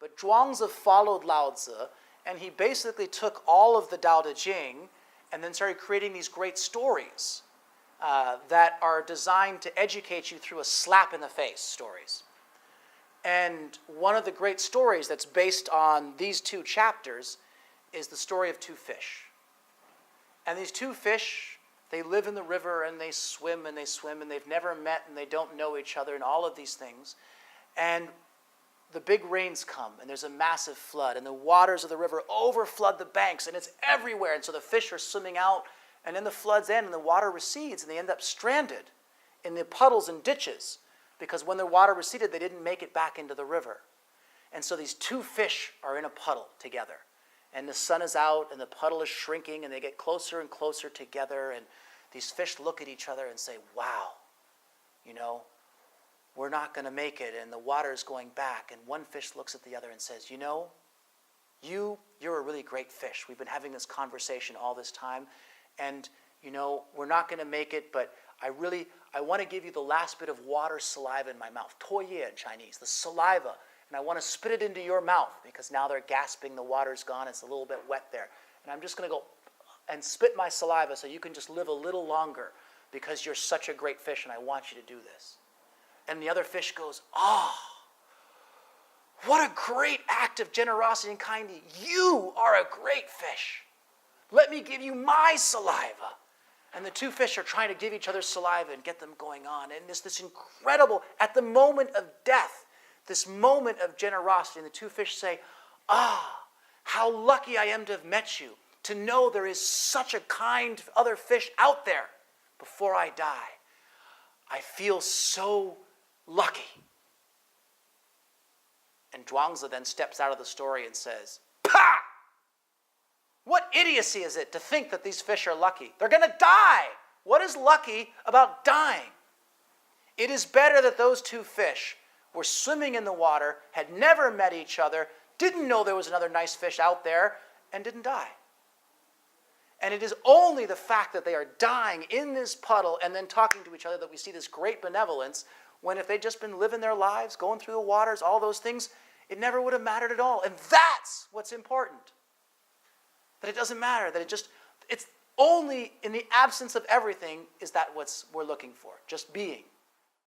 But Zhuangzi followed Lao Tzu, and he basically took all of the Tao Te Ching and then started creating these great stories that are designed to educate you through a slap-in-the-face stories. And one of the great stories that's based on these two chapters is the story of two fish. And these two fish, they live in the river and they swim and they swim and they've never met and they don't know each other and all of these things. And the big rains come and there's a massive flood and the waters of the river overflood the banks and it's everywhere. And so the fish are swimming out and then the floods end and the water recedes and they end up stranded in the puddles and ditches because when the water receded, they didn't make it back into the river. And so these two fish are in a puddle together. And the sun is out and the puddle is shrinking and they get closer and closer together and these fish look at each other and say, wow, you know, we're not going to make it and the water is going back. And one fish looks at the other and says, you know, you're a really great fish. We've been having this conversation all this time and, you know, we're not going to make it, but I want to give you the last bit of water saliva in my mouth, 唾液 in Chinese, the saliva. And I want to spit it into your mouth because now they're gasping, the water's gone, it's a little bit wet there. And I'm just going to go and spit my saliva so you can just live a little longer because you're such a great fish and I want you to do this. And the other fish goes, oh, what a great act of generosity and kindness. You are a great fish. Let me give you my saliva. And the two fish are trying to give each other saliva and get them going on. And it's this incredible, at the moment of death, this moment of generosity, and the two fish say, ah, how lucky I am to have met you, to know there is such a kind other fish out there before I die. I feel so lucky. And Zhuangzi then steps out of the story and says, pah! What idiocy is it to think that these fish are lucky? They're going to die. What is lucky about dying? It is better that those two fish were swimming in the water, had never met each other, didn't know there was another nice fish out there, and didn't die. And it is only the fact that they are dying in this puddle and then talking to each other that we see this great benevolence, when if they'd just been living their lives, going through the waters, all those things, it never would have mattered at all. And that's what's important. That it doesn't matter, that it's only in the absence of everything is that what we're looking for, just being.